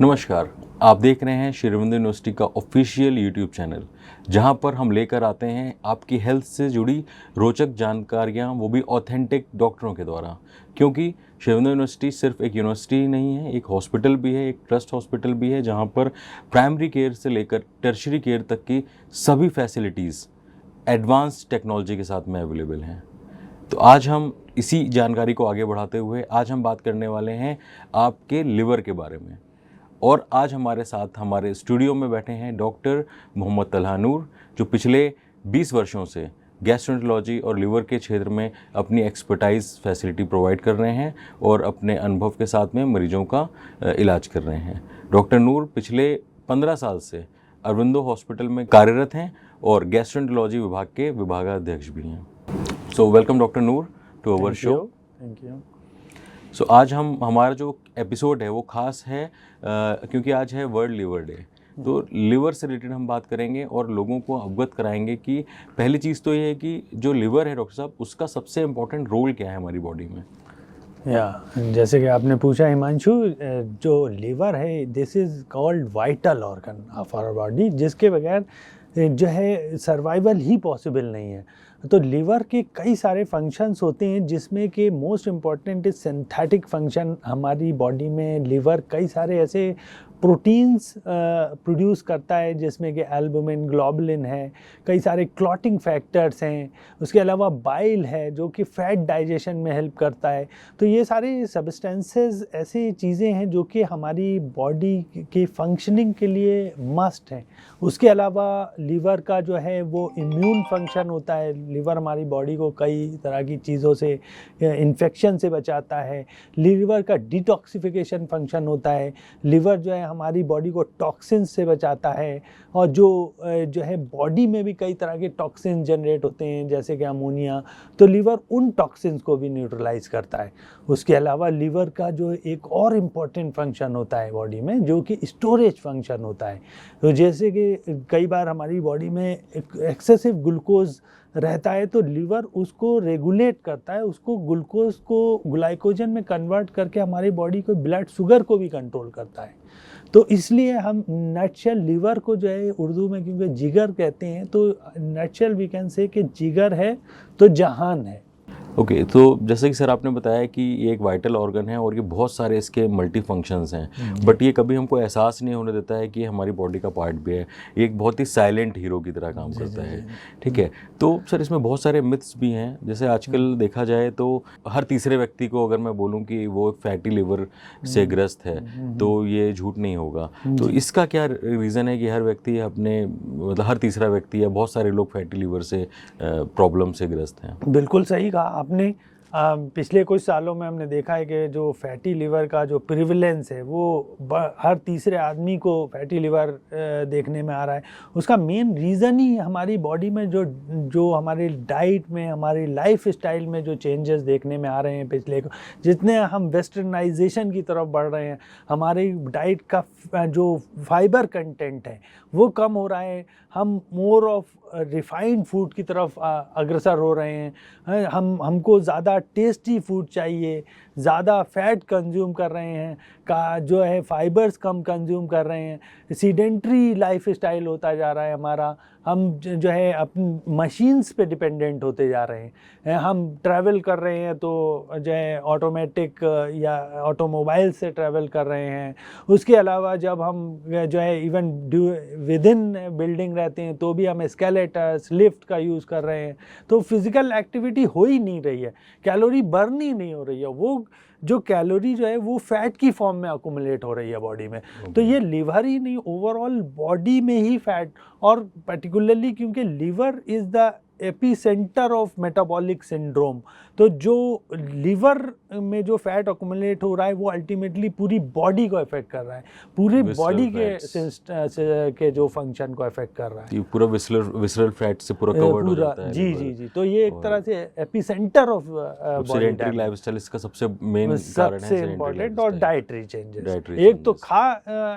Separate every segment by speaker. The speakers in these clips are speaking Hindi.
Speaker 1: नमस्कार, आप देख रहे हैं श्री अरविंद यूनिवर्सिटी का ऑफिशियल यूट्यूब चैनल, जहां पर हम लेकर आते हैं आपकी हेल्थ से जुड़ी रोचक जानकारियां, वो भी ऑथेंटिक डॉक्टरों के द्वारा। क्योंकि श्री अरविंद यूनिवर्सिटी सिर्फ एक यूनिवर्सिटी ही नहीं है, एक हॉस्पिटल भी है, एक ट्रस्ट हॉस्पिटल भी है, जहां पर प्राइमरी केयर से लेकर टर्शरी केयर तक की सभी फैसिलिटीज़ एडवांस टेक्नोलॉजी के साथ में अवेलेबल हैं। तो आज हम इसी जानकारी को आगे बढ़ाते हुए आज हम बात करने वाले हैं आपके लिवर के बारे में। और आज हमारे साथ हमारे स्टूडियो में बैठे हैं डॉक्टर मोहम्मद तलहा नूर, जो पिछले 20 वर्षों से गैस्ट्रोएंटरोलॉजी और लिवर के क्षेत्र में अपनी एक्सपर्टाइज फैसिलिटी प्रोवाइड कर रहे हैं और अपने अनुभव के साथ में मरीजों का इलाज कर रहे हैं। डॉक्टर नूर पिछले 15 साल से अरविंदो हॉस्पिटल में कार्यरत हैं और गैस्ट्रोएंटरोलॉजी विभाग के विभागाध्यक्ष भी हैं। So welcome doctor Noor to our show.
Speaker 2: Thank you.
Speaker 1: So आज हमारा जो एपिसोड है वो खास है क्योंकि आज है वर्ल्ड लिवर डे। तो लिवर से रिलेटेड हम बात करेंगे और लोगों को अवगत कराएंगे कि पहली चीज़ तो ये है कि जो लिवर है डॉक्टर साहब, उसका सबसे इम्पोर्टेंट रोल क्या है हमारी बॉडी में।
Speaker 2: जैसे कि आपने पूछा हिमांशु, जो लिवर है this is called vital organ of our body, जिसके बगैर जो है सर्वाइवल ही पॉसिबल नहीं है। तो लिवर के कई सारे फंक्शंस होते हैं, जिसमें कि most important is synthetic function. हमारी बॉडी में लिवर कई सारे ऐसे प्रोटीन्स प्रोड्यूस करता है, जिसमें कि एल्बुमिन, ग्लोबुलिन है, कई सारे क्लॉटिंग फैक्टर्स हैं, उसके अलावा बाइल है जो कि फैट डाइजेशन में हेल्प करता है। तो ये सारे सब्सटेंसेस ऐसी चीज़ें हैं जो कि हमारी बॉडी के फंक्शनिंग के लिए मस्ट हैं। उसके अलावा लिवर का जो है वो इम्यून फंक्शन होता है। लिवर हमारी बॉडी को कई तरह की चीज़ों से, इन्फेक्शन से बचाता है। लिवर का डिटॉक्सिफिकेशन फंक्शन होता है। लिवर जो है हमारी बॉडी को टॉक्सिन्स से बचाता है, और जो है बॉडी में भी कई तरह के टॉक्सिन जनरेट होते हैं, जैसे कि अमोनिया। तो लिवर उन टॉक्सिन्स को भी न्यूट्रलाइज करता है। उसके अलावा लिवर का जो एक और इम्पॉर्टेंट फंक्शन होता है बॉडी में, जो कि स्टोरेज फंक्शन होता है। तो जैसे कि कई बार हमारी बॉडी में एक्सेसिव ग्लूकोज रहता है, तो लिवर उसको रेगुलेट करता है, उसको ग्लूकोज को ग्लाइकोजन में कन्वर्ट करके हमारी बॉडी को ब्लड शुगर को भी कंट्रोल करता है। तो इसलिए हम नटशेल लिवर को जो है उर्दू में क्योंकि जिगर कहते हैं, तो नटशेल वी कैन से कि जिगर है तो जहान है।
Speaker 1: ओके, तो जैसे कि सर आपने बताया कि ये एक वाइटल ऑर्गन है और ये बहुत सारे इसके मल्टी फंक्शंस हैं, बट ये कभी हमको एहसास नहीं होने देता है कि हमारी बॉडी का पार्ट भी है। ये एक बहुत ही साइलेंट हीरो की तरह काम करता है। ठीक है, तो सर इसमें बहुत सारे मिथ्स भी हैं। जैसे आजकल देखा जाए तो हर तीसरे व्यक्ति को अगर मैं बोलूँ कि वो फैटी लिवर से ग्रस्त है, तो ये झूठ नहीं होगा। तो इसका क्या रीज़न है कि हर व्यक्ति अपने, मतलब हर तीसरा व्यक्ति या बहुत सारे लोग फैटी लिवर से प्रॉब्लम से ग्रस्त हैं?
Speaker 2: बिल्कुल सही कहा आपने। पिछले कुछ सालों में हमने देखा है कि जो फैटी लिवर का जो प्रिविलेंस है वो हर तीसरे आदमी को फैटी लिवर देखने में आ रहा है। उसका मेन रीज़न ही हमारी बॉडी में जो हमारी डाइट में, हमारी लाइफ स्टाइल में जो चेंजेस देखने में आ रहे हैं। पिछले जितने हम वेस्टर्नाइजेशन की तरफ बढ़ रहे हैं, हमारी डाइट का जो फाइबर कंटेंट है वो कम हो रहा है। हम मोर ऑफ रिफाइंड फूड की तरफ अग्रसर हो रहे हैं। हमको ज़्यादा टेस्टी फूड चाहिए, ज़्यादा फैट कंज्यूम कर रहे हैं, का जो है फाइबर्स कम कंज्यूम कर रहे हैं। सीडेंट्री लाइफ स्टाइल होता जा रहा है हमारा। हम जो है अपनी मशीन्स पे डिपेंडेंट होते जा रहे हैं। हम ट्रैवल कर रहे हैं तो जो है ऑटोमेटिक या ऑटोमोबाइल से ट्रैवल कर रहे हैं। उसके अलावा जब हम जो है इवन विद इन बिल्डिंग रहते हैं तो भी हम एस्केलेटर्स, लिफ्ट का यूज़ कर रहे हैं। तो फिज़िकल एक्टिविटी हो ही नहीं रही है, कैलोरी बर्न ही नहीं हो रही है। वो जो कैलोरी जो है वो फैट की फॉर्म में अकुमुलेट हो रही है बॉडी में। तो ये लिवर ही नहीं, ओवरऑल बॉडी में ही फैट, और पर्टिकुलरली क्योंकि liver is the epicentre of metabolic syndrome. तो जो लिवर में जो फैट अकुमुलेट हो रहा है वो अल्टीमेटली पूरी बॉडी को इफेक्ट कर रहा है, पूरी बॉडी के जो फंक्शन को इफेक्ट कर रहा है।
Speaker 1: पूरा विसरल फैट से पूरा कवर्ड हो जाता है।
Speaker 2: जी। तो ये एक तरह से एपिसेंटर ऑफ
Speaker 1: सेडेंटरी लाइफस्टाइल इसका सबसे मेन कारण है,
Speaker 2: सबसे इम्पोर्टेंट। और डाइटरी चेंजेस, एक तो खा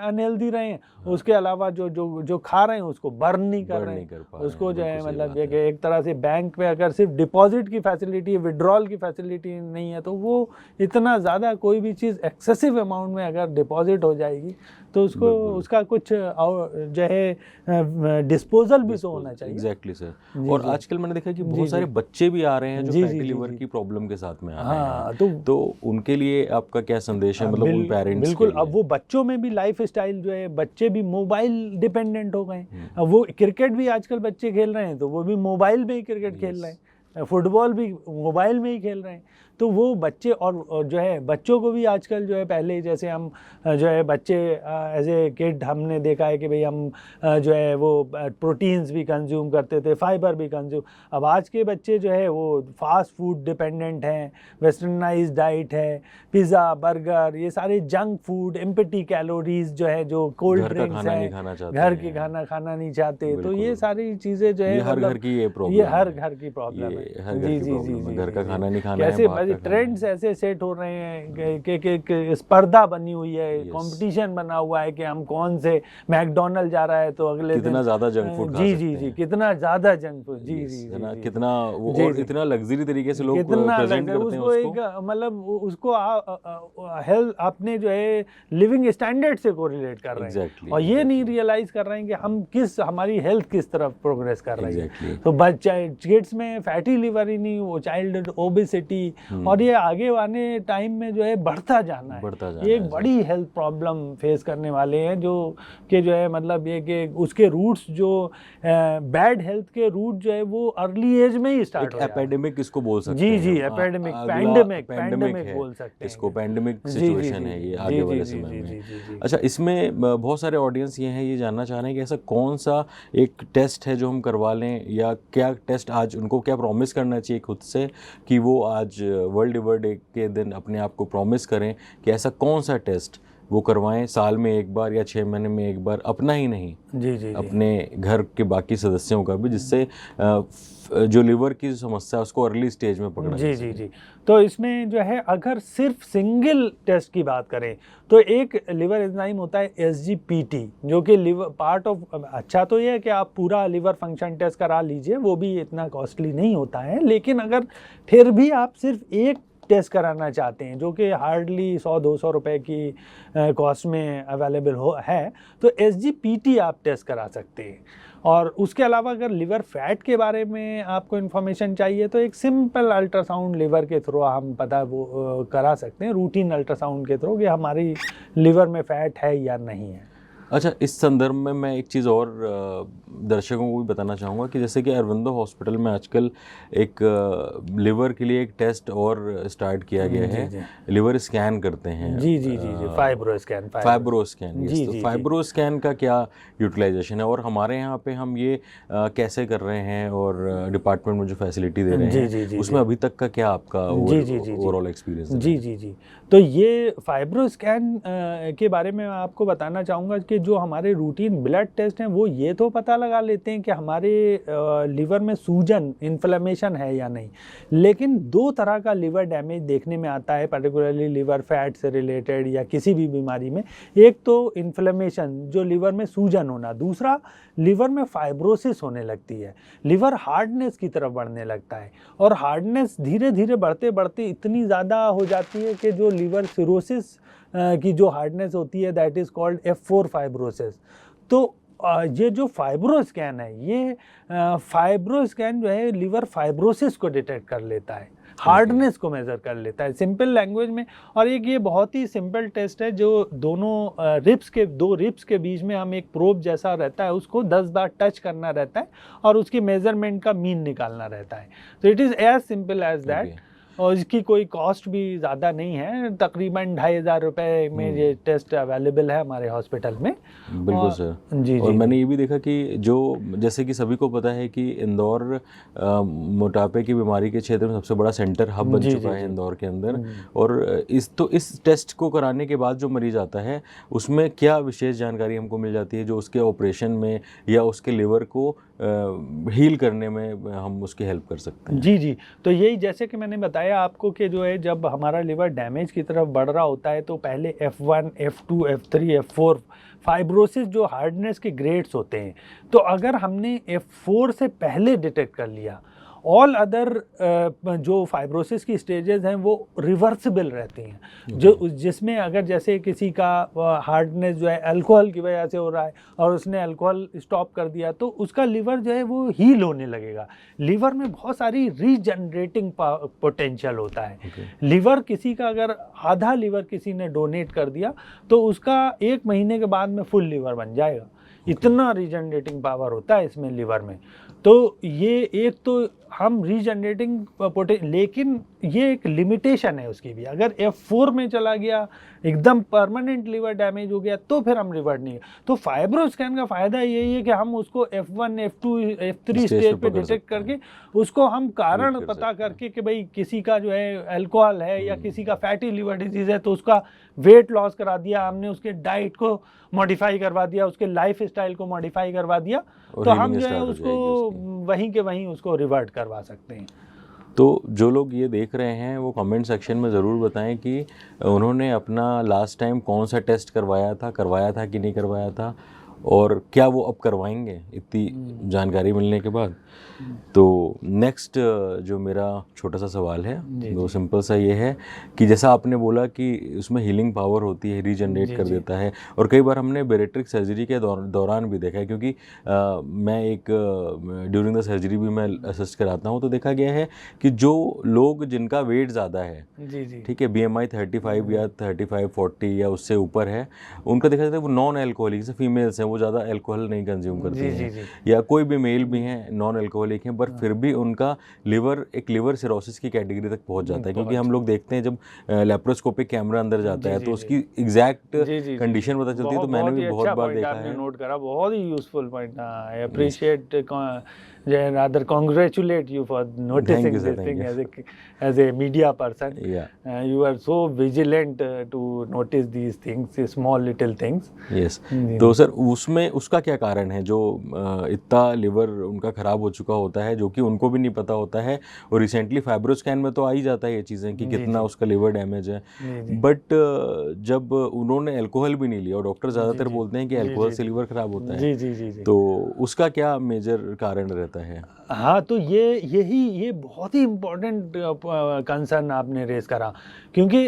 Speaker 2: अनहेल्दी रहे हैं, उसके अलावा जो खा रहे हैं उसको बर्न नहीं कर रहे हैं, उसको जो है मतलब एक तरह से बैंक में अगर सिर्फ डिपॉजिट की फैसिलिटी, विड्रॉल की फैसिलिटी नहीं है तो वो इतना ज़्यादा कोई भी चीज़ एक्सेसिव अमाउंट में अगर डिपॉजिट हो जाएगी तो उसको उसका कुछ जो है डिस्पोजल भी तो होना चाहिए।
Speaker 1: Exactly sir. और आजकल मैंने देखा कि बहुत सारे बच्चे भी आ रहे हैं जो फैटी लिवर की प्रॉब्लम के साथ में आ रहे हैं, तो उनके लिए आपका क्या संदेश है, मतलब उन पेरेंट्स
Speaker 2: बिल्कुल। अब वो बच्चों में भी लाइफ स्टाइल जो है, बच्चे भी मोबाइल डिपेंडेंट हो गए। अब वो क्रिकेट भी आजकल बच्चे खेल रहे हैं तो वो भी मोबाइल में ही क्रिकेट खेल रहे हैं, फुटबॉल भी मोबाइल में ही खेल रहे हैं। तो वो बच्चे और जो है बच्चों को भी आजकल जो है, पहले जैसे हम जो है बच्चे एज ए किड हमने देखा है कि भाई हम जो है वो प्रोटीन्स भी कंज्यूम करते थे, फाइबर भी कंज्यूम। अब आज के बच्चे जो है वो फास्ट फूड डिपेंडेंट हैं, वेस्टर्नाइज डाइट है, पिज़्ज़ा बर्गर, ये सारे जंक फूड, एम्प्टी कैलोरीज जो है, जो कोल्ड ड्रिंक्स हैं, घर के खाना खाना नहीं चाहते। तो ये सारी चीज़ें जो है
Speaker 1: हर घर की ये प्रॉब्लम,
Speaker 2: ये हर घर की प्रॉब्लम है। जी जी जी,
Speaker 1: घर का खाना नहीं खाना
Speaker 2: कैसे
Speaker 1: है।
Speaker 2: ट्रेंड्स ऐसे सेट हो रहे हैं कि स्पर्धा बनी हुई है, कंपटीशन बना हुआ है कि हम कौन से मैकडॉनल्ड जा रहा है तो अगले
Speaker 1: कितना ज्यादा जंक फूड
Speaker 2: जी जी जी, कितना ज्यादा जंक फूड, जी जी
Speaker 1: जी, कितना वो और इतना लग्जरी तरीके से लोग प्रेजेंट करते हैं
Speaker 2: उसको, मतलब उसको हेल्थ अपने जो है लिविंग स्टैंडर्ड से कोरिलेट कर रहे हैं। और ये नहीं रियलाइज कर रहे हैं कि हम हमारी हेल्थ किस तरफ प्रोग्रेस कर रही है। तो किड्स में फैटी लिवर ही नहीं, वो चाइल्ड ओबेसिटी, और ये आगे आने टाइम में जो है बढ़ता जाना है। ये एक बड़ी हेल्थ प्रॉब्लम फेस करने वाले हैं, जो कि जो है मतलब ये कि उसके रूट्स जो बैड हेल्थ के रूट जो है वो अर्ली एज में ही स्टार्ट हो जाते हैं।
Speaker 1: एपिडेमिक इसको बोल सकते हैं।
Speaker 2: जी जी, एपिडेमिक, पैंडेमिक बोल सकते हैं।
Speaker 1: इसको पैंडेमिक सिचुएशन है ये आगे वाले समय में। अच्छा, इसमें बहुत सारे ऑडियंस ये हैं, ये जानना चाह रहे हैं कि ऐसा कौन सा एक टेस्ट है जो हम करवा लें, या क्या टेस्ट आज उनको क्या प्रॉमिस करना चाहिए खुद से कि वो आज वर्ल्ड लिवर डे के दिन अपने आप को प्रॉमिस करें कि ऐसा कौन सा टेस्ट वो करवाएं साल में एक बार या 6 महीने में एक बार, अपना ही नहीं जी, अपने घर के बाकी सदस्यों का भी, जिससे जो लिवर की समस्या है उसको अर्ली स्टेज में पकड़ा
Speaker 2: जी जी जी। तो इसमें जो है अगर सिर्फ सिंगल टेस्ट की बात करें तो एक लिवर एंजाइम होता है SGPT, जो कि लिवर पार्ट ऑफ, अच्छा तो ये है कि आप पूरा लिवर फंक्शन टेस्ट करा लीजिए, वो भी इतना कॉस्टली नहीं होता है। लेकिन अगर फिर भी आप सिर्फ एक टेस्ट कराना चाहते हैं जो कि हार्डली 100-200 रुपए की कॉस्ट में अवेलेबल है, तो SGPT आप टेस्ट करा सकते हैं। और उसके अलावा अगर लिवर फैट के बारे में आपको इन्फॉर्मेशन चाहिए तो एक सिंपल अल्ट्रासाउंड लिवर के थ्रू हम पता वो करा सकते हैं, रूटीन अल्ट्रासाउंड के थ्रू, कि हमारी लिवर में फैट है या नहीं है।
Speaker 1: अच्छा, इस संदर्भ में मैं एक चीज़ और दर्शकों को भी बताना चाहूँगा कि जैसे कि अरविंदो हॉस्पिटल में आजकल एक लिवर के लिए एक टेस्ट और स्टार्ट किया गया है, लिवर स्कैन करते हैं।
Speaker 2: जी जी जी जी, फाइब्रो स्कैन।
Speaker 1: जी, तो फाइब्रो स्कैन का क्या यूटिलाइजेशन है, और हमारे यहाँ पे हम ये कैसे कर रहे हैं, और डिपार्टमेंट में जो फैसिलिटी दे रहे हैं उसमें अभी तक का क्या आपका ओवरऑल एक्सपीरियंस है?
Speaker 2: जी जी जी, तो ये फाइब्रो स्कैन के बारे में आपको बताना चाहूँगा कि जो हमारे रूटीन ब्लड टेस्ट हैं वो ये तो पता लगा लेते हैं कि हमारे लिवर में सूजन, इन्फ्लेमेशन है या नहीं। लेकिन दो तरह का लिवर डैमेज देखने में आता है, पर्टिकुलरली लिवर फैट से रिलेटेड या किसी भी बीमारी में। एक तो इन्फ्लेमेशन, जो लिवर में सूजन होना, दूसरा लिवर में फाइब्रोसिस होने लगती है, लिवर हार्डनेस की तरफ बढ़ने लगता है। और हार्डनेस धीरे धीरे बढ़ते बढ़ते इतनी ज़्यादा हो जाती है कि जो लिवर सिरोसिस की जो हार्डनेस होती है, that is called F4 fibrosis. तो ये जो फाइब्रो स्कैन है, ये फाइब्रो स्कैन जो है लिवर फाइब्रोसिस को डिटेक्ट कर लेता है, हार्डनेस को मेज़र कर लेता है सिंपल लैंग्वेज में। और एक ये बहुत ही सिंपल टेस्ट है जो दोनों दो रिब्स के बीच में हम एक प्रोब जैसा रहता है, उसको 10 बार टच करना रहता है और उसकी मेजरमेंट का मीन निकालना रहता है। तो it is as simple as that. और इसकी कोई कॉस्ट भी ज़्यादा नहीं है, तकरीबन 2500 रुपये में ये टेस्ट अवेलेबल है हमारे हॉस्पिटल में।
Speaker 1: बिल्कुल सर। जी और मैंने ये भी देखा कि जो जैसे कि सभी को पता है कि इंदौर मोटापे की बीमारी के क्षेत्र में सबसे बड़ा सेंटर हब बन चुका है इंदौर के अंदर। और इस टेस्ट को कराने के बाद जो मरीज आता है उसमें क्या विशेष जानकारी हमको मिल जाती है जो उसके ऑपरेशन में या उसके लिवर को हील करने में हम उसकी हेल्प कर सकते हैं?
Speaker 2: जी जी, तो यही जैसे कि मैंने बताया आपको कि जो है जब हमारा लिवर डैमेज की तरफ बढ़ रहा होता है तो पहले F1, F2, F3, F4 fibrosis जो हार्डनेस के ग्रेड्स होते हैं। तो अगर हमने F4 से पहले डिटेक्ट कर लिया ऑल अदर जो फाइब्रोसिस की स्टेजेस हैं वो रिवर्सिबल रहती हैं। जो जिसमें अगर जैसे किसी का हार्डनेस जो है अल्कोहल की वजह से हो रहा है और उसने अल्कोहल स्टॉप कर दिया तो उसका लिवर जो है वो हील होने लगेगा। लिवर में बहुत सारी रीजनरेटिंग पोटेंशियल होता है। लिवर किसी का अगर आधा लिवर किसी ने डोनेट कर दिया तो उसका 1 महीने के बाद में फुल लिवर बन जाएगा। इतना रीजनरेटिंग पावर होता है इसमें लिवर में। तो ये एक तो हम रीजनरेटिंग लेकिन ये एक लिमिटेशन है उसकी भी। अगर F4 में चला गया एकदम परमानेंट लिवर डैमेज हो गया तो फिर हम रिवर्ट नहीं। तो फाइब्रोस्कैन का फ़ायदा यही है कि हम उसको F1, F2, F3 स्टेज पे डिटेक्ट करके उसको हम कारण पता करके कि भाई किसी का जो है अल्कोहल है या किसी का फैटी लिवर डिजीज़ है तो उसका वेट लॉस करा दिया हमने, उसके डाइट को मॉडिफाई करवा दिया, उसके लाइफ स्टाइल को मॉडिफाई करवा दिया तो हम जो है उसको वहीं के वहीं उसको रिवर्ट करवा सकते हैं।
Speaker 1: तो जो लोग ये देख रहे हैं वो कमेंट सेक्शन में ज़रूर बताएं कि उन्होंने अपना लास्ट टाइम कौन सा टेस्ट करवाया था कि नहीं करवाया था और क्या वो अब करवाएंगे इतनी जानकारी मिलने के बाद। तो नेक्स्ट जो मेरा छोटा सा सवाल है वो सिंपल सा ये है कि जैसा आपने बोला कि उसमें हीलिंग पावर होती है, रीजनरेट कर देता है और कई बार हमने बेरेट्रिक सर्जरी के दौरान भी देखा है क्योंकि मैं एक ड्यूरिंग द सर्जरी भी मैं असिस्ट कराता हूँ तो देखा गया है कि जो लोग जिनका वेट ज़्यादा है, ठीक है, BMI 35 या 35-40 या उससे ऊपर है, उनका देखा जाता है वो नॉन एल्कोहलिक, जैसे फीमेल्स हैं वो ज़्यादा अल्कोहल नहीं कंज्यूम करती हैं या कोई भी मेल भी हैं नॉन एल्कोहलिक हैं, पर फिर भी उनका लिवर एक लिवर सिरोसिस की कैटेगरी तक पहुंच जाता है। क्योंकि हम लोग देखते हैं जब लेप्रोस्कोपिक कैमरा अंदर जाता है तो उसकी एग्जैक्ट कंडीशन पता चलती है। तो मैंने भी बहुत बार देखा है।
Speaker 2: नोट करा, बहुत ही useful point. I appreciate rather congratulate you for noticing this thing as a media person. You are so vigilant to notice these things, small little things.
Speaker 1: Yes. तो सर उसमें उसका क्या कारण है जो इतना लिवर उनका ख़राब हो चुका होता है जो कि उनको भी नहीं पता होता है और रिसेंटली फाइब्रोस्कैन में तो आ ही जाता है ये चीज़ें कि कितना उसका लिवर डैमेज है, बट जब उन्होंने अल्कोहल भी नहीं लिया और डॉक्टर ज़्यादातर बोलते हैं कि अल्कोहल से लिवर ख़राब होता है, तो उसका क्या मेजर कारण रहता है?
Speaker 2: हाँ, तो ये बहुत ही इम्पोर्टेंट कंसर्न आपने रेज करा क्योंकि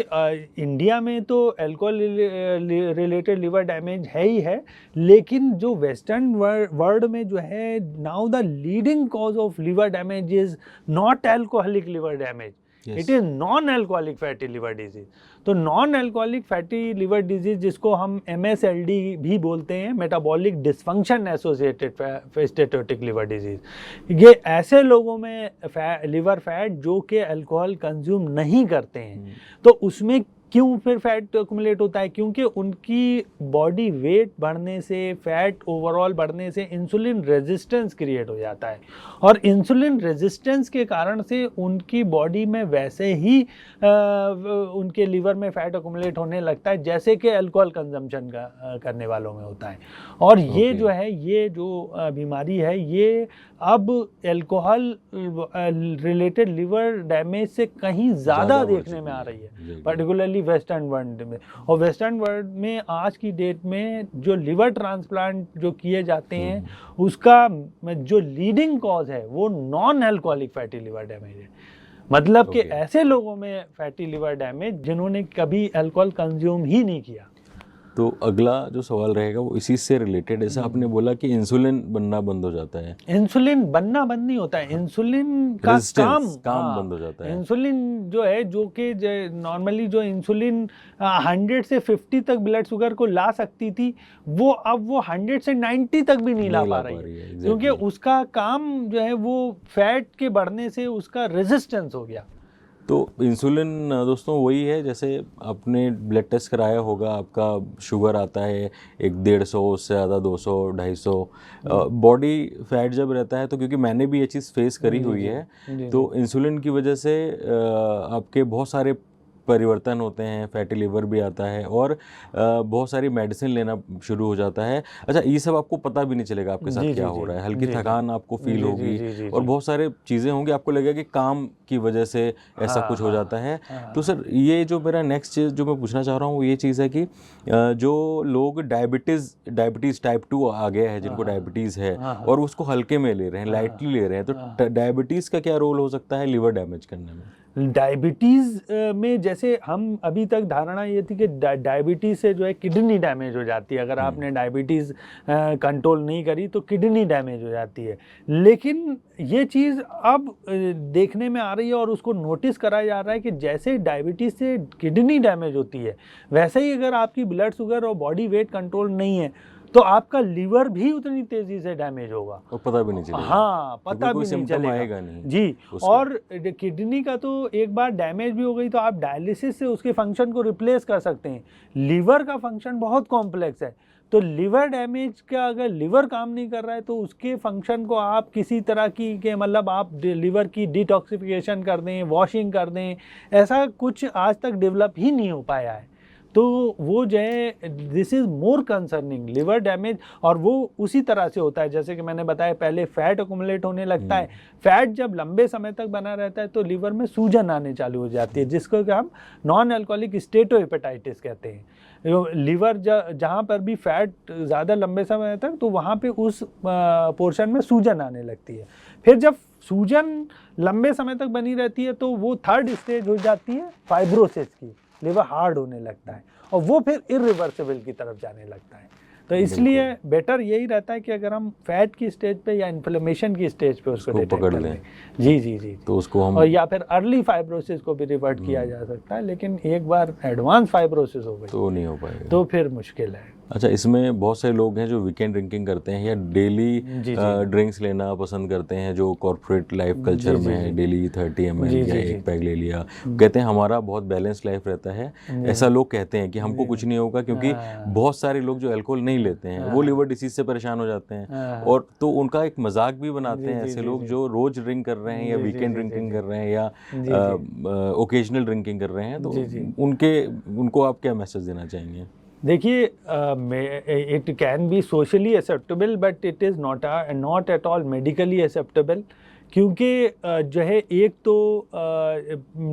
Speaker 2: इंडिया में तो अल्कोहल रिलेटेड लिवर डैमेज है ही है, लेकिन जो वेस्टर्न वर्ल्ड में जो है now the leading cause of liver damage is not alcoholic liver damage, it is non alcoholic fatty liver disease. तो non alcoholic fatty liver disease जिसको हम MSLD भी बोलते हैं, metabolic dysfunction associated steatotic liver disease, ये ऐसे लोगों में लिवर फैट जो कि अल्कोहल कंज्यूम नहीं करते हैं। तो उसमें क्यों फिर फैट एक्युमुलेट होता है? क्योंकि उनकी बॉडी वेट बढ़ने से, फैट ओवरऑल बढ़ने से इंसुलिन रेजिस्टेंस क्रिएट हो जाता है और इंसुलिन रेजिस्टेंस के कारण से उनकी बॉडी में वैसे ही उनके लिवर में फैट एक्युमुलेट होने लगता है जैसे कि अल्कोहल कंजम्पशन करने वालों में होता है। और ये जो है, ये जो बीमारी है ये अब अल्कोहल रिलेटेड लिवर डैमेज से कहीं ज़्यादा देखने में आ रही है, पर्टिकुलरली वेस्टर्न वर्ल्ड में। और वेस्टर्न वर्ल्ड में आज की डेट में जो लिवर ट्रांसप्लांट जो किए जाते हैं उसका जो लीडिंग कॉज है वो non alcoholic fatty liver damage है। मतलब कि ऐसे लोगों में फैटी लिवर डैमेज जिन्होंने कभी अल्कोहल कंज्यूम ही नहीं किया।
Speaker 1: तो अगला जो सवाल रहेगा वो इसी से रिलेटेड, ऐसा आपने बोला कि इंसुलिन बनना बंद हो जाता है।
Speaker 2: इंसुलिन बनना बंद नहीं होता है, इंसुलिन का काम
Speaker 1: बंद हो जाता है।
Speaker 2: इंसुलिन जो है, जो कि नॉर्मली जो इंसुलिन 100 से 50 तक ब्लड शुगर को ला सकती थी वो अब वो 100 से 90 तक भी नहीं ला पा रही है, क्योंकि उसका काम जो है वो फैट के बढ़ने से उसका रेजिस्टेंस हो गया।
Speaker 1: तो इंसुलिन दोस्तों वही है, जैसे आपने ब्लड टेस्ट कराया होगा, आपका शुगर आता है 150, उससे ज़्यादा 200, 250, बॉडी फैट जब रहता है तो, क्योंकि मैंने भी ये चीज़ फेस करी हुई है, तो इंसुलिन की वजह से आपके बहुत सारे परिवर्तन होते हैं, फैटी लिवर भी आता है और बहुत सारी मेडिसिन लेना शुरू हो जाता है। अच्छा, ये सब आपको पता भी नहीं चलेगा आपके साथ क्या हो रहा है, हल्की थकान आपको फील होगी और बहुत सारे चीज़ें होंगी, आपको लगेगा कि काम की वजह से ऐसा कुछ हो जाता है। तो सर ये जो मेरा नेक्स्ट चीज़ जो मैं पूछना चाह रहा हूँ वो ये चीज़ है कि जो लोग डायबिटीज़ टाइप 2 आ गया है, जिनको डायबिटीज़ है और उसको हल्के में ले रहे हैं, लाइटली ले रहे हैं, तो डायबिटीज़ का क्या रोल हो सकता है लिवर डैमेज करने में?
Speaker 2: डायबिटीज़ में जैसे हम अभी तक धारणा ये थी कि डायबिटीज़ से जो है किडनी डैमेज हो जाती है, अगर आपने डायबिटीज़ कंट्रोल नहीं करी तो किडनी डैमेज हो जाती है। लेकिन ये चीज़ अब देखने में आ रही है और उसको नोटिस करा जा रहा है कि जैसे डायबिटीज़ से किडनी डैमेज होती है, वैसे ही अगर आपकी ब्लड शुगर और बॉडी वेट कंट्रोल नहीं है तो आपका लीवर भी उतनी तेजी से डैमेज होगा
Speaker 1: और पता भी नहीं चलेगा।
Speaker 2: हाँ, पता भी नहीं चलेगा
Speaker 1: नहीं
Speaker 2: जी। और किडनी का तो एक बार डैमेज भी हो गई तो आप डायलिसिस से उसके फंक्शन को रिप्लेस कर सकते हैं। लीवर का फंक्शन बहुत कॉम्प्लेक्स है, तो लिवर डैमेज का अगर लिवर काम नहीं कर रहा है तो उसके फंक्शन को आप किसी तरह की के मतलब आप लिवर की डिटॉक्सिफिकेशन कर दें, वॉशिंग कर दें, ऐसा कुछ आज तक डेवलप ही नहीं हो पाया है। तो वो जो है this is more concerning liver damage, और वो उसी तरह से होता है जैसे कि मैंने बताया पहले फैट अकुमुलेट होने लगता है। फैट जब लंबे समय तक बना रहता है तो लिवर में सूजन आने चालू हो जाती है, जिसको कि हम नॉन अल्कोहलिक स्टेटोहेपेटाइटिस कहते हैं। लिवर जहाँ पर भी फैट ज़्यादा लंबे समय तक, तो वहाँ पे उस पोर्शन में सूजन आने लगती है। फिर जब सूजन लंबे समय तक बनी रहती है तो वो थर्ड स्टेज हो जाती है फाइब्रोसिस की, लिवर हार्ड होने लगता है और वो फिर इरिवर्सिबल की तरफ जाने लगता है। तो इसलिए बेटर यही रहता है कि अगर हम फैट की स्टेज पे या इन्फ्लेमेशन की स्टेज पे उसको
Speaker 1: पकड़ लें।
Speaker 2: जी
Speaker 1: तो उसको हम
Speaker 2: और या फिर अर्ली फाइब्रोसिस को भी रिवर्ट किया जा सकता है, लेकिन एक बार एडवांस फाइब्रोसिस हो गई
Speaker 1: तो नहीं हो पाएगा,
Speaker 2: तो फिर मुश्किल है।
Speaker 1: अच्छा, इसमें बहुत से लोग हैं जो वीकेंड ड्रिंकिंग करते हैं या डेली ड्रिंक्स लेना पसंद करते हैं, जो कॉर्पोरेट लाइफ कल्चर में है, डेली 30 ml या एक पैक ले लिया, कहते हैं हमारा बहुत बैलेंस लाइफ रहता है। ऐसा लोग कहते हैं कि हमको कुछ नहीं होगा, क्योंकि बहुत सारे लोग जो अल्कोहल नहीं लेते हैं वो लिवर डिसीज से परेशान हो जाते हैं, और तो उनका एक मजाक भी बनाते हैं ऐसे लोग जो रोज ड्रिंक कर रहे हैं या वीकेंड ड्रिंकिंग कर रहे हैं या ओकेजनल ड्रिंकिंग कर रहे हैं, तो उनको आप क्या मैसेज देना चाहेंगे?
Speaker 2: देखिए, it can be socially acceptable but it is not at all medically acceptable, क्योंकि जो है एक तो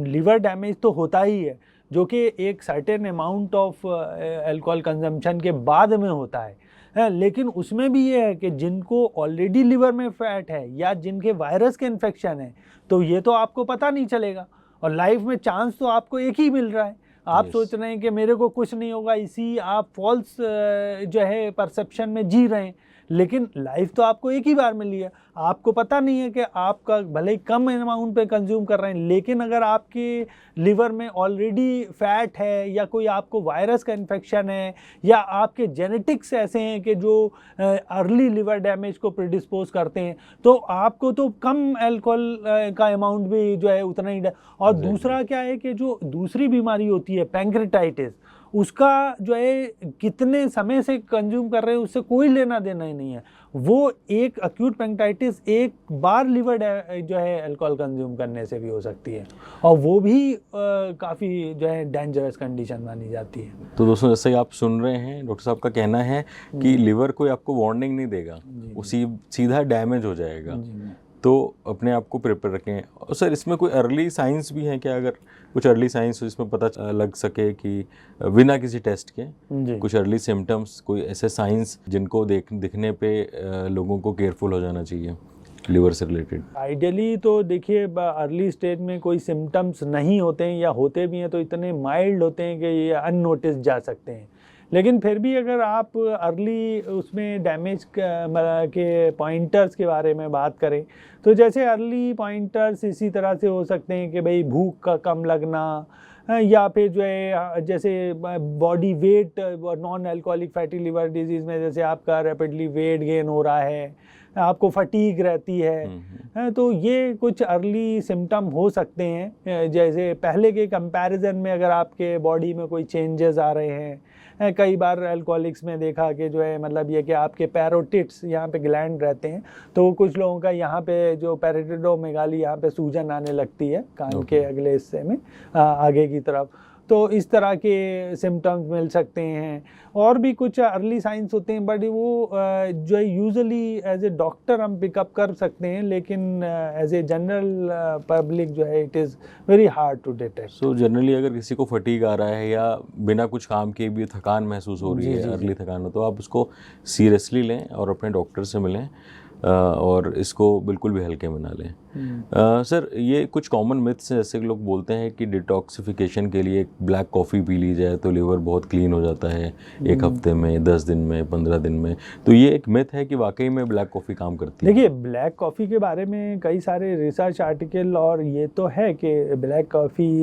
Speaker 2: लिवर डैमेज तो होता ही है, जो कि एक certain amount of alcohol consumption के बाद में होता है, लेकिन उसमें भी ये है कि जिनको ऑलरेडी लिवर में फैट है या जिनके वायरस के इन्फेक्शन है, तो ये तो आपको पता नहीं चलेगा और लाइफ में चांस तो आपको एक ही मिल रहा है। आप सोच रहे हैं कि मेरे को कुछ नहीं होगा, इसी आप फॉल्स जो है परसेप्शन में जी रहे हैं, लेकिन लाइफ तो आपको एक ही बार मिली है। आपको पता नहीं है कि आपका भले ही कम अमाउंट पे कंज्यूम कर रहे हैं, लेकिन अगर आपके लिवर में ऑलरेडी फैट है या कोई आपको वायरस का इन्फेक्शन है या आपके जेनेटिक्स ऐसे हैं कि जो अर्ली लिवर डैमेज को प्रिडिस्पोज करते हैं, तो आपको तो कम अल्कोहल का अमाउंट भी जो है उतना ही। और दूसरा क्या है कि जो दूसरी बीमारी होती है पैंक्रेटाइटिस, उसका जो है कितने समय से कंज्यूम कर रहे हैं उससे कोई लेना देना ही नहीं है। वो एक एक्यूट पैंक्रेटाइटिस एक बार लिवर जो है अल्कोहल कंज्यूम करने से भी हो सकती है, और वो भी काफ़ी जो है डेंजरस कंडीशन मानी जाती है।
Speaker 1: तो दोस्तों, जैसे ही आप सुन रहे हैं, डॉक्टर साहब का कहना है कि लिवर कोई आपको वार्निंग नहीं देगा, वो सीधा डैमेज हो जाएगा, तो अपने आप को प्रिपेयर रखें। और सर, इसमें कोई अर्ली साइंस भी है क्या? अगर कुछ अर्ली साइंस इसमें पता लग सके कि बिना किसी टेस्ट के कुछ अर्ली सिम्टम्स, कोई ऐसे साइंस जिनको दिखने पे लोगों को केयरफुल हो जाना चाहिए लिवर से रिलेटेड?
Speaker 2: आइडियली तो देखिए, अर्ली स्टेज में कोई सिम्टम्स नहीं होते हैं, या होते भी हैं तो इतने माइल्ड होते हैं कि ये अननोटिस जा सकते हैं। लेकिन फिर भी अगर आप अर्ली उसमें डैमेज के पॉइंटर्स के बारे में बात करें, तो जैसे अर्ली पॉइंटर्स इसी तरह से हो सकते हैं कि भाई भूख का कम लगना, या फिर जो है जैसे body weight, non alcoholic fatty liver disease में जैसे आपका रैपिडली वेट गेन हो रहा है, आपको फटीग रहती है, तो ये कुछ अर्ली सिम्टम हो सकते हैं। जैसे पहले के कंपैरिजन में अगर आपके बॉडी में कोई चेंजेस आ रहे हैं, कई बार अल्कोहलिक्स में देखा कि जो है मतलब ये कि आपके पैरोटिड्स यहाँ पे ग्लैंड रहते हैं, तो कुछ लोगों का यहाँ पे जो पैराटिडोमेगाली यहाँ पे सूजन आने लगती है कान के अगले हिस्से में आगे की तरफ। तो इस तरह के सिम्टम्स मिल सकते हैं। और भी कुछ अर्ली साइंस होते हैं, बट वो जो है यूजुअली एज ए डॉक्टर हम पिकअप कर सकते हैं, लेकिन एज ए जनरल पब्लिक जो है it is very hard to detect.
Speaker 1: So generally अगर किसी को फटीग आ रहा है या बिना कुछ काम के भी थकान महसूस हो रही है, अर्ली थकान हो, तो आप उसको सीरियसली लें और अपने डॉक्टर से मिलें और इसको बिल्कुल भी हल्के में ना लें। सर, ये कुछ कॉमन मिथ्स हैं, जैसे कि लोग बोलते हैं कि डिटॉक्सिफिकेशन के लिए ब्लैक कॉफ़ी पी ली जाए तो लिवर बहुत क्लीन हो जाता है 1 हफ्ते में, 10 दिन में, 15 दिन में। तो ये एक मिथ है कि वाकई में ब्लैक कॉफ़ी काम करती है?
Speaker 2: देखिए, ब्लैक कॉफ़ी के बारे में कई सारे रिसर्च आर्टिकल और ये तो है कि black coffee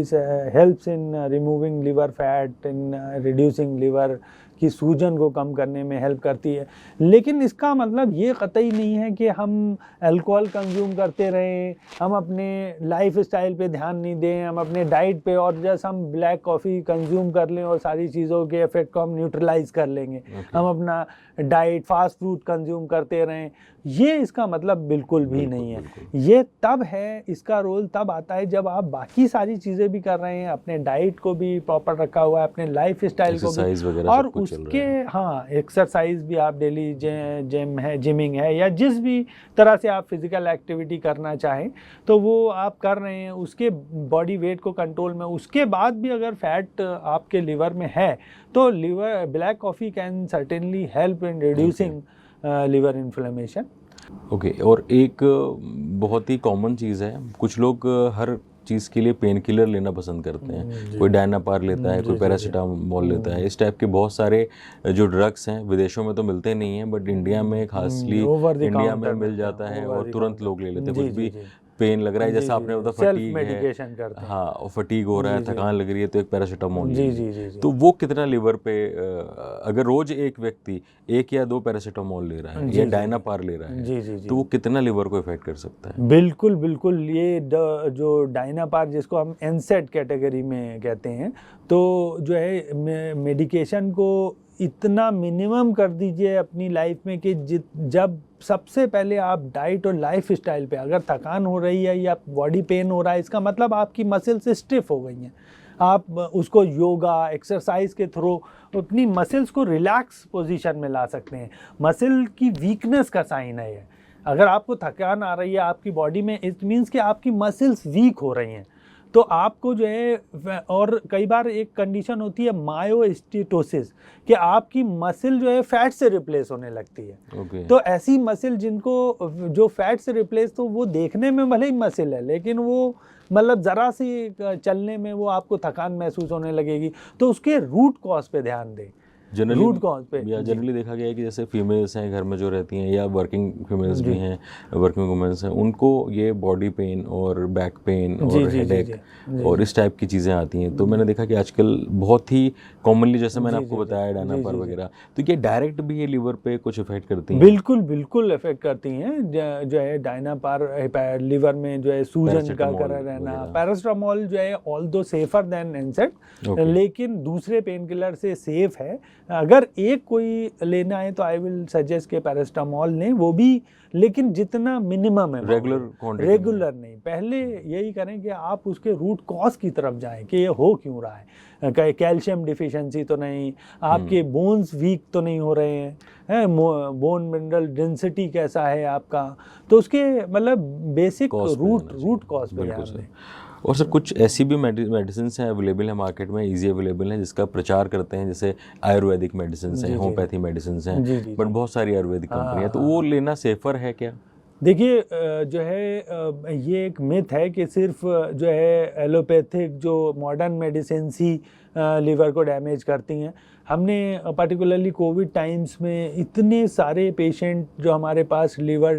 Speaker 2: helps in removing liver fat, in reducing liver की सूजन को कम करने में हेल्प करती है। लेकिन इसका मतलब ये कतई नहीं है कि हम अल्कोहल कंज्यूम करते रहें, हम अपने लाइफ स्टाइल पे ध्यान नहीं दें, हम अपने डाइट पे और जैसे हम ब्लैक कॉफ़ी कंज्यूम कर लें और सारी चीज़ों के इफेक्ट को हम न्यूट्रलाइज कर लेंगे। हम अपना डाइट फास्ट फूड कंज्यूम करते रहें, ये इसका मतलब बिल्कुल भी नहीं है। ये तब है, इसका रोल तब आता है जब आप बाकी सारी चीज़ें भी कर रहे हैं, अपने डाइट को भी प्रॉपर रखा हुआ है, अपने लाइफ स्टाइल को भी, और उसके एक्सरसाइज भी आप डेली जिमिंग है या जिस भी तरह से आप फिजिकल एक्टिविटी करना चाहें तो वो आप कर रहे हैं, उसके बॉडी वेट को कंट्रोल में, उसके बाद भी अगर फैट आपके लिवर में है तो black coffee can certainly help in reducing liver inflammation.
Speaker 1: Okay, और एक बहुत ही कॉमन चीज़ है, कुछ लोग हर चीज़ के लिए पेन किलर लेना पसंद करते हैं। कोई डायनापार लेता है, कोई पैरासीटामोल लेता है। इस टाइप के बहुत सारे जो ड्रग्स हैं विदेशों में तो मिलते नहीं हैं, बट इंडिया में खासली इंडिया में मिल जाता है और तुरंत लोग ले लेते हैं। कुछ भी पेन लग रहा है, जैसा आपने बताया फटीग है, हाँ, और फटीग हो रहा है, थकान लग रही है, तो एक पैरासीटामोल तो वो कितना लिवर पे, अगर रोज एक व्यक्ति 1 या 2 पैरासीटामोल ले रहा है या डायनापार ले रहा है, तो वो कितना लिवर को इफेक्ट कर सकता है?
Speaker 2: बिल्कुल बिल्कुल। ये जो डायनापार, जिसको हम एनसेड कैटेगरी में कहते हैं, तो जो है मेडिकेशन को इतना मिनिमम कर दीजिए अपनी लाइफ में कि जब सबसे पहले आप डाइट और लाइफ स्टाइल पे, अगर थकान हो रही है या बॉडी पेन हो रहा है, इसका मतलब आपकी मसल्स स्टिफ हो गई हैं। आप उसको योगा एक्सरसाइज के थ्रू अपनी मसल्स को रिलैक्स पोजीशन में ला सकते हैं। मसल की वीकनेस का साइन है ये। अगर आपको थकान आ रही है आपकी बॉडी में, इट मीन्स कि आपकी मसल्स वीक हो रही हैं। तो आपको जो है, और कई बार एक कंडीशन होती है मायोस्टिटोसिस, कि आपकी मसल जो है फैट से रिप्लेस होने लगती है। तो ऐसी मसल जिनको जो फैट से रिप्लेस, तो वो देखने में भले ही मसल है, लेकिन वो मतलब ज़रा सी चलने में वो आपको थकान महसूस होने लगेगी। तो उसके रूट कॉज पे ध्यान दें। रूट कॉज पे
Speaker 1: जनरली देखा गया है कि जैसे फीमेल्स हैं घर में जो रहती हैं, या वर्किंग फीमेल्स भी हैं, वर्किंग वुमेन्स हैं, उनको ये बॉडी पेन और बैक पेन और हेडेक और इस टाइप की चीज़ें आती हैं। तो मैंने देखा कि आजकल बहुत ही कॉमनली, जैसे मैंने आपको बताया, डायनापार वगैरह, तो क्या डायरेक्ट भी ये लिवर पे कुछ इफेक्ट करती हैं?
Speaker 2: बिल्कुल बिल्कुल इफेक्ट करती हैं। जो है डायनापार लिवर में जो है सूजन का करा रहना, पैरासीटामोल जो है ऑल्दो सेफर देन एनसेड, लेकिन दूसरे पेन किलर से सेफ है। अगर एक कोई लेना है तो आई विल सजेस्ट के पैरासीटामोल लें, वो भी लेकिन जितना मिनिमम है, रेगुलर नहीं। पहले यही करें कि आप उसके रूट कॉज की तरफ जाएं कि ये हो क्यों रहा है। कैल्शियम डिफिशिएंसी तो नहीं, आपके बोन्स वीक तो नहीं हो रहे हैं, बोन मिनरल डेंसिटी कैसा है आपका, तो उसके मतलब बेसिक रूट कॉज पे ध्यान दें।
Speaker 1: और सर, कुछ ऐसी भी मेडिसिन हैं अवेलेबल है मार्केट में, इजी अवेलेबल हैं, जिसका प्रचार करते हैं, जैसे आयुर्वेदिक मेडिसिन हैं, होम्योपैथी मेडिसिन हैं, बट बहुत सारी आयुर्वेदिक कंपनियां, तो वो लेना सेफर है क्या?
Speaker 2: देखिए, जो है ये एक मिथ है कि सिर्फ जो है एलोपैथिक जो मॉडर्न मेडिसिन ही लिवर को डैमेज करती हैं। हमने पर्टिकुलरली कोविड टाइम्स में इतने सारे पेशेंट जो हमारे पास लिवर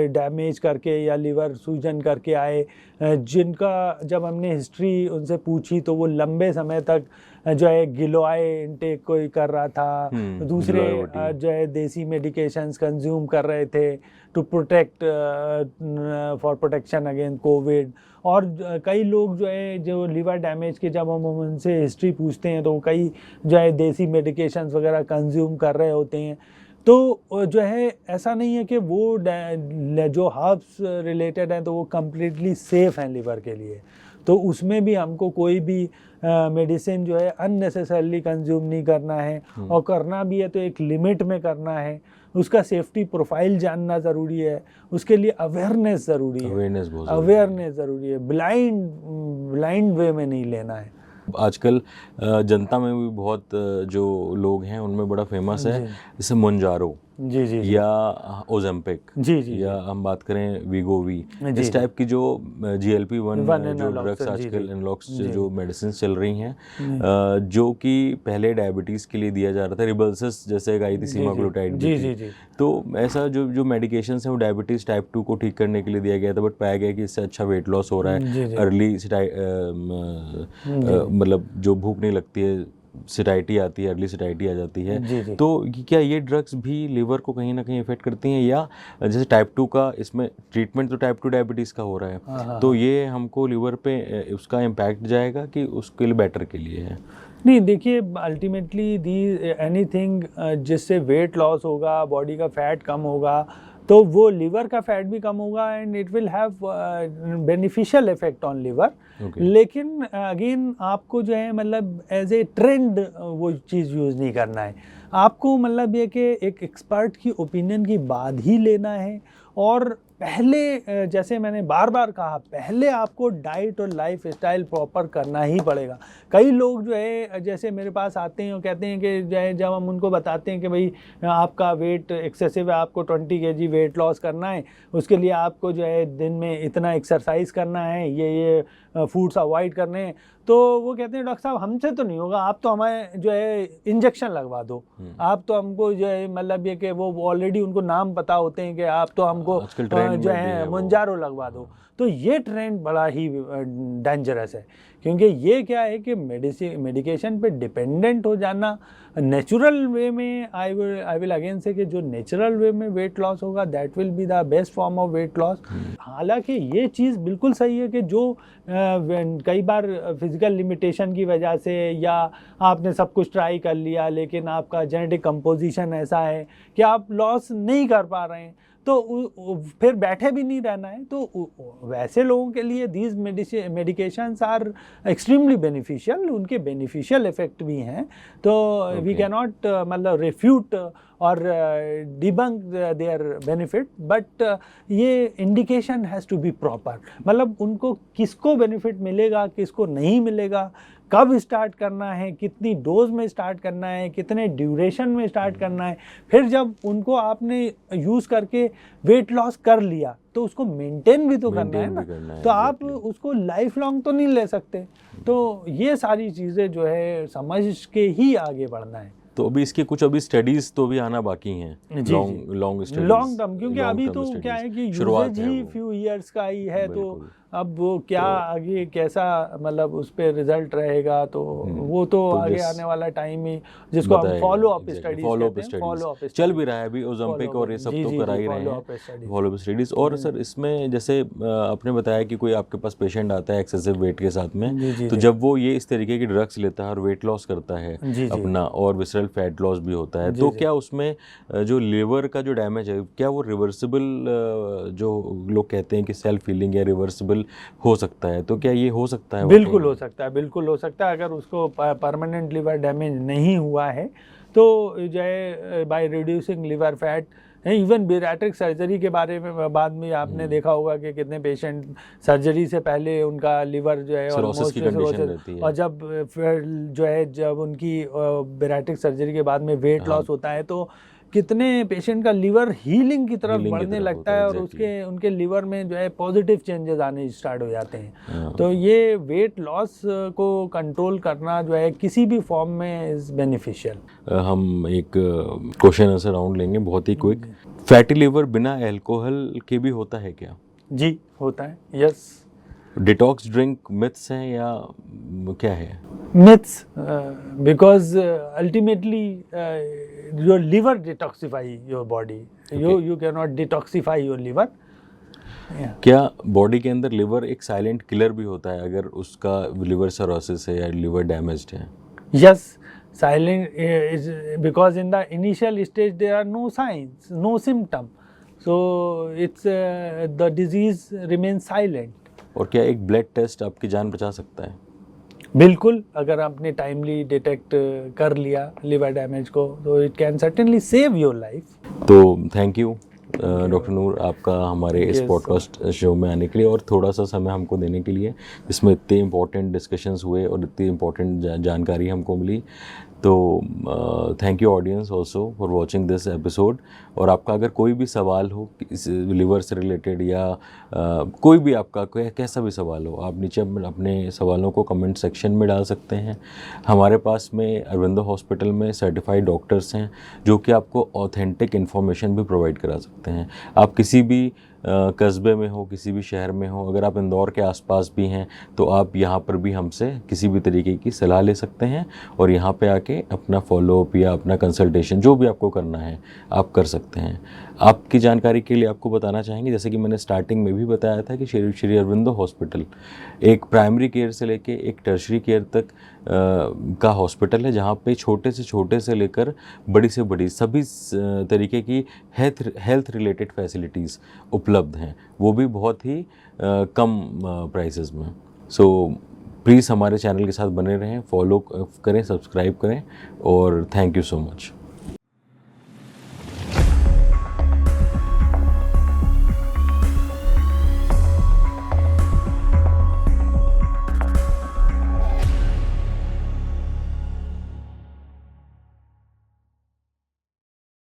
Speaker 2: डैमेज करके या लिवर सूजन करके आए, जिनका जब हमने हिस्ट्री उनसे पूछी तो वो लंबे समय तक जो है गिलोय इनटेक कोई कर रहा था, दूसरे
Speaker 1: गिलोय
Speaker 2: जो है देसी मेडिकेशंस कंज्यूम कर रहे थे to protect for protection against Covid. और कई लोग जो है जो लिवर डैमेज के जब हम उनसे हिस्ट्री पूछते हैं तो कई जो है देसी मेडिकेशंस वगैरह कंज्यूम कर रहे होते हैं। तो जो है ऐसा नहीं है कि वो जो हर्ब्स रिलेटेड हैं तो वो कम्प्लीटली सेफ़ हैं लिवर के लिए। तो उसमें भी हमको कोई भी मेडिसिन जो है अननेसेसरली कंज्यूम नहीं करना है, और करना भी है तो एक लिमिट में करना है। उसका सेफ्टी प्रोफाइल जानना ज़रूरी है, उसके लिए अवेयरनेस ज़रूरी है, अवेयरनेस ज़रूरी है, ब्लाइंड वे में नहीं लेना है।
Speaker 1: आजकल जनता में भी बहुत जो लोग हैं उनमें बड़ा फेमस है जैसे मोंजारो
Speaker 2: जी
Speaker 1: या ओजेम्पिक
Speaker 2: जी
Speaker 1: या हम बात करें वीगोवी, इस टाइप की जो GLP-1 जो ड्रग्स आजकल एनालॉग्स जो मेडिसिन चल रही हैं, जो कि पहले डायबिटीज़ के लिए दिया जा रहा था, रिबल्सिस जैसे एक आई थी सीमाग्लूटाइड भी थी। तो ऐसा जो मेडिकेशंस हैं वो डायबिटीज़ टाइप 2 को ठीक करने के लिए दिया गया था, बट पाया गया कि इससे अच्छा वेट लॉस हो रहा है, अर्ली मतलब जो भूख नहीं लगती है, सिटाइटी आती है, अर्ली सिटाइटी आ जाती है। तो क्या ये ड्रग्स भी लिवर को कहीं ना कहीं इफेक्ट करती हैं, या जैसे टाइप 2 का इसमें ट्रीटमेंट तो टाइप 2 डायबिटीज़ का हो रहा है, तो ये हमको लिवर पे उसका इम्पैक्ट जाएगा कि उसके लिए बेटर के लिए है?
Speaker 2: नहीं, देखिए अल्टीमेटली एनीथिंग जिससे वेट लॉस होगा, बॉडी का फैट कम होगा, तो वो लिवर का फैट भी कम होगा and it will have beneficial effect on liver. लेकिन अगेन आपको जो है मतलब एज ए ट्रेंड वो चीज़ यूज़ नहीं करना है। आपको मतलब ये कि एक एक्सपर्ट की ओपिनियन की बात ही लेना है, और पहले जैसे मैंने बार बार कहा, पहले आपको डाइट और लाइफ स्टाइल प्रॉपर करना ही पड़ेगा। कई लोग जो है जैसे मेरे पास आते हैं और कहते हैं कि जो है जब हम उनको बताते हैं कि भाई आपका वेट एक्सेसिव है, आपको 20 kg वेट लॉस करना है, उसके लिए आपको जो है दिन में इतना एक्सरसाइज करना है, ये फूड्स अवॉइड करने हैं, तो वो कहते हैं डॉक्टर साहब हमसे तो नहीं होगा, आप तो हमें जो है इंजेक्शन लगवा दो, आप तो हमको जो है मतलब ये कि वो ऑलरेडी उनको नाम पता होते हैं कि आप तो हमको जो है मोंजारो लगवा दो। तो ये ट्रेंड बड़ा ही डेंजरस है, क्योंकि ये क्या है कि मेडिकेशन पे डिपेंडेंट हो जाना। नेचुरल वे में आई विल अगेन से कि जो नेचुरल वे में वेट लॉस होगा that will be the best form of weight loss. हालांकि ये चीज़ बिल्कुल सही है कि जो कई बार फिजिकल लिमिटेशन की वजह से या आपने सब कुछ ट्राई कर लिया लेकिन आपका जेनेटिक कंपोजिशन ऐसा है कि आप लॉस नहीं कर पा रहे हैं, तो फिर बैठे भी नहीं रहना है। तो वैसे लोगों के लिए these medications are extremely beneficial, उनके बेनिफिशियल इफेक्ट भी हैं। तो वी कैन नॉट मतलब रिफ्यूट और डिबंक देयर बेनिफिट, बट ये indication has to be proper. मतलब उनको किसको बेनिफिट मिलेगा, किसको नहीं मिलेगा, कब स्टार्ट करना है, कितनी डोज में स्टार्ट करना है, कितने ड्यूरेशन में स्टार्ट करना है, फिर जब उनको आपने यूज़ करके वेट लॉस कर लिया तो उसको मेंटेन भी तो करना है ना, तो आप उसको लाइफ लॉन्ग तो नहीं ले सकते। तो ये सारी चीज़ें जो है समझ के ही आगे बढ़ना है।
Speaker 1: तो अभी इसकी कुछ स्टडीज तो भी आना बाकी हैं,
Speaker 2: लॉन्ग टर्म, क्योंकि अभी तो क्या है कि यूजेज ही फ्यू इयर्स का ही है, तो अब वो क्या आगे कैसा मतलब उस पर रिजल्ट रहेगा, तो वो तो आगे आने वाला टाइम ही जिसको हम फॉलो अप स्टडीज
Speaker 1: चल भी रहा है अभी, ओलंपिक और ये सब तो करा ही रहे हैं फॉलो अप स्टडीज। और सर इसमें जैसे आपने बताया कि कोई आपके पास पेशेंट आता है एक्सेसिव वेट के साथ में, तो जब वो ये इस तरीके की ड्रग्स लेता है और वेट लॉस करता है अपना, और विसरल फैट लॉस भी होता है, तो क्या उसमें जो लिवर का जो डैमेज है क्या वो रिवर्सिबल, जो लोग कहते हैं कि सेल्फ हीलिंग या रिवर्सिबल हो सकता है, तो क्या ये हो सकता है?
Speaker 2: बिल्कुल हो सकता है, बिल्कुल हो सकता है। अगर उसको परमानेंट लिवर डैमेज नहीं हुआ है तो जो है by reducing liver fat, even bariatric surgery के बारे में बाद में आपने देखा होगा कि कितने पेशेंट सर्जरी से पहले उनका लिवर जो है
Speaker 1: सिरोसिस की कंडीशन रहती है,
Speaker 2: और जब फिर जो है जब उनकी बैरिएट्रिक सर्जरी के बाद में वेट लॉस होता है तो कितने पेशेंट का लिवर हीलिंग की तरफ बढ़ने लगता है, और उनके लिवर में जो है पॉजिटिव चेंजेस आने स्टार्ट हो जाते हैं। तो ये वेट लॉस को कंट्रोल करना जो है किसी भी फॉर्म में इज बेनिफिशियल।
Speaker 1: हम एक क्वेश्चन आंसर राउंड लेंगे बहुत ही क्विक। फैटी लिवर बिना अल्कोहल के भी होता है क्या?
Speaker 2: जी होता है, यस।
Speaker 1: डिटॉक्स ड्रिंक मिथ्स हैं या क्या है?
Speaker 2: myths, because ultimately your liver detoxify your body. You cannot detoxify your liver. Yeah.
Speaker 1: क्या बॉडी के अंदर लिवर एक साइलेंट किलर भी होता है अगर उसका लिवर सिरोसिस है या लिवर डैमेज्ड है?
Speaker 2: Yes, silent is because in the initial stage there are no signs, no symptom, so it's the disease remains silent.
Speaker 1: और क्या एक ब्लड टेस्ट आपकी जान बचा सकता है?
Speaker 2: बिल्कुल, अगर आपने टाइमली डिटेक्ट कर लिया लिवर डैमेज को तो it can certainly save your life.
Speaker 1: तो थैंक यू डॉक्टर नूर, आपका हमारे इस पॉडकास्ट शो में आने के लिए और थोड़ा सा समय हमको देने के लिए। इसमें इतने इम्पोर्टेंट डिस्कशंस हुए और इतनी इम्पोर्टेंट जानकारी हमको मिली। तो thank you audience also for watching this episode. और आपका अगर कोई भी सवाल हो लिवर से रिलेटेड या कोई भी आपका कैसा भी सवाल हो, आप नीचे अपने सवालों को कमेंट सेक्शन में डाल सकते हैं। हमारे पास में अरविंदो हॉस्पिटल में सर्टिफाइड डॉक्टर्स हैं जो कि आपको ऑथेंटिक इन्फॉर्मेशन भी प्रोवाइड करा सकते हैं। आप किसी भी कस्बे में हो, किसी भी शहर में हो, अगर आप इंदौर के आसपास भी हैं तो आप यहाँ पर भी हमसे किसी भी तरीके की सलाह ले सकते हैं और यहाँ पे आके अपना फॉलोअप या अपना कंसल्टेशन जो भी आपको करना है आप कर सकते हैं। आपकी जानकारी के लिए आपको बताना चाहेंगे, जैसे कि मैंने स्टार्टिंग में भी बताया था कि श्री अरविंदो हॉस्पिटल एक प्राइमरी केयर से लेके एक टर्शरी केयर तक का हॉस्पिटल है, जहाँ पे छोटे से लेकर बड़ी से बड़ी सभी तरीके की हेल्थ रिलेटेड फैसिलिटीज़ उपलब्ध हैं, वो भी बहुत ही कम प्राइसेस में। सो प्लीज़ हमारे चैनल के साथ बने रहें, फॉलो करें, सब्सक्राइब करें और थैंक यू सो मच।